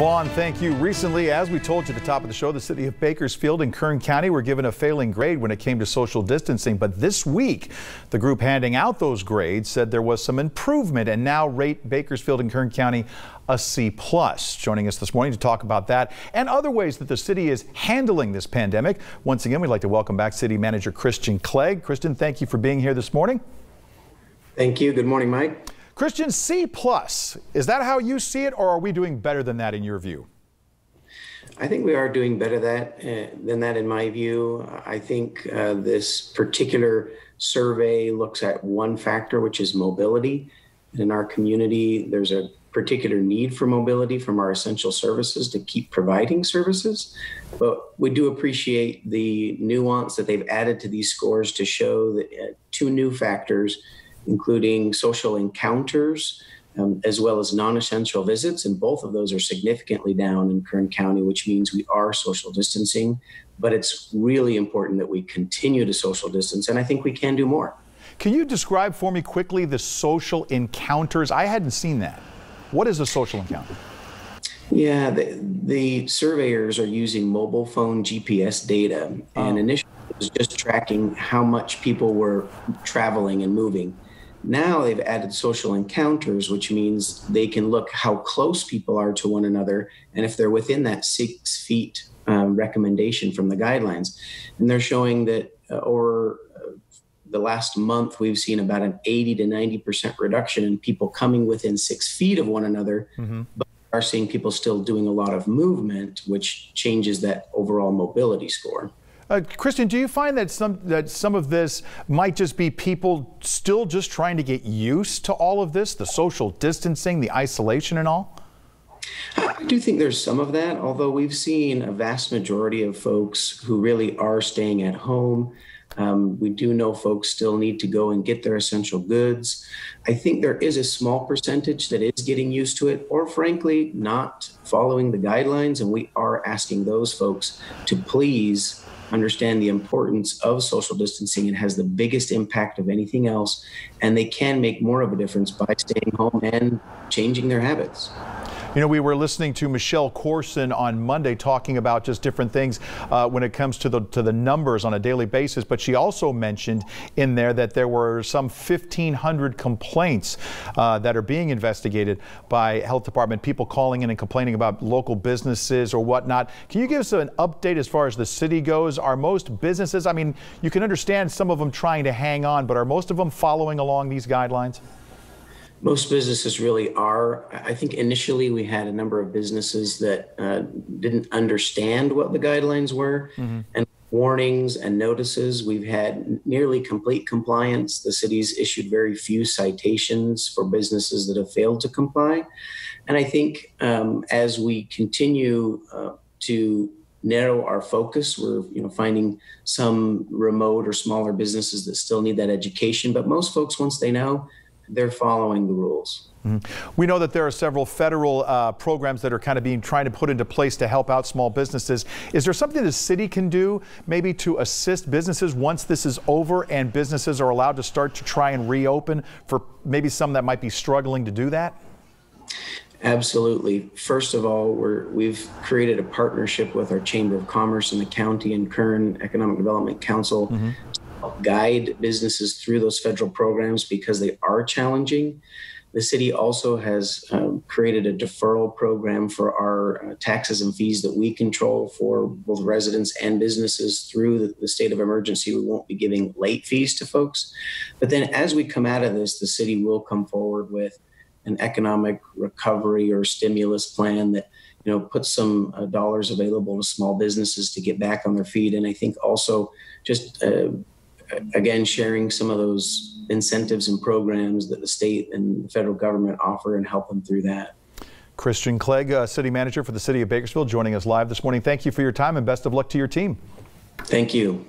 Vaughn, thank you. Recently, as we told you at the top of the show, the city of Bakersfield and Kern County were given a failing grade when it came to social distancing. But this week, the group handing out those grades said there was some improvement and now rate Bakersfield and Kern County a C+. Joining us this morning to talk about that and other ways that the city is handling this pandemic. Once again, we'd like to welcome back City Manager Christian Clegg. Christian, thank you for being here this morning. Thank you. Good morning, Mike. Christian, C+, is that how you see it, or are we doing better than that in your view? I think we are doing better than that in my view. I think this particular survey looks at one factor, which is mobility. In our community, there's a particular need for mobility from our essential services to keep providing services. But we do appreciate the nuance that they've added to these scores to show that two new factors, including social encounters, as well as non-essential visits. And both of those are significantly down in Kern County, which means we are social distancing. But it's really important that we continue to social distance, and I think we can do more. Can you describe for me quickly the social encounters? I hadn't seen that. What is a social encounter? Yeah, the surveyors are using mobile phone GPS data, and initially it was just tracking how much people were traveling and moving. Now they've added social encounters, which means they can look how close people are to one another and if they're within that 6 feet recommendation from the guidelines. And they're showing that over the last month, we've seen about an 80 to 90% reduction in people coming within 6 feet of one another, but we are seeing people still doing a lot of movement, which changes that overall mobility score. Christian, do you find that some of this might just be people still just trying to get used to all of this, the social distancing, the isolation and all? I do think there's some of that, although we've seen a vast majority of folks who really are staying at home. We do know folks still need to go and get their essential goods. I think there is a small percentage that is getting used to it or frankly not following the guidelines, and we are asking those folks to please understand the importance of social distancing. It has the biggest impact of anything else, and they can make more of a difference by staying home and changing their habits. You know, we were listening to Michelle Corson on Monday talking about just different things when it comes to the numbers on a daily basis, but she also mentioned in there that there were some 1,500 complaints that are being investigated by health department, people calling in and complaining about local businesses or whatnot. Can you give us an update as far as the city goes? Are most businesses, I mean, you can understand some of them trying to hang on, but are most of them following along these guidelines? Most businesses really are. I think initially we had a number of businesses that didn't understand what the guidelines were, and warnings and notices. We've had nearly complete compliance. The city's issued very few citations for businesses that have failed to comply. And I think as we continue to narrow our focus, we're finding some remote or smaller businesses that still need that education. But most folks, once they know, they're following the rules. We know that there are several federal programs that are kind of being trying to put into place to help out small businesses. Is there something the city can do maybe to assist businesses once this is over and businesses are allowed to start to try and reopen for maybe some that might be struggling to do that? Absolutely. First of all, we've created a partnership with our Chamber of Commerce and the county and Kern Economic Development Council to help guide businesses through those federal programs because they are challenging. The city also has created a deferral program for our taxes and fees that we control for both residents and businesses through the state of emergency. We won't be giving late fees to folks. But then as we come out of this, the city will come forward with an economic recovery or stimulus plan that puts some dollars available to small businesses to get back on their feet. And I think also just again, sharing some of those incentives and programs that the state and the federal government offer and help them through that. Christian Clegg, City Manager for the City of Bakersfield, joining us live this morning. Thank you for your time and best of luck to your team. Thank you.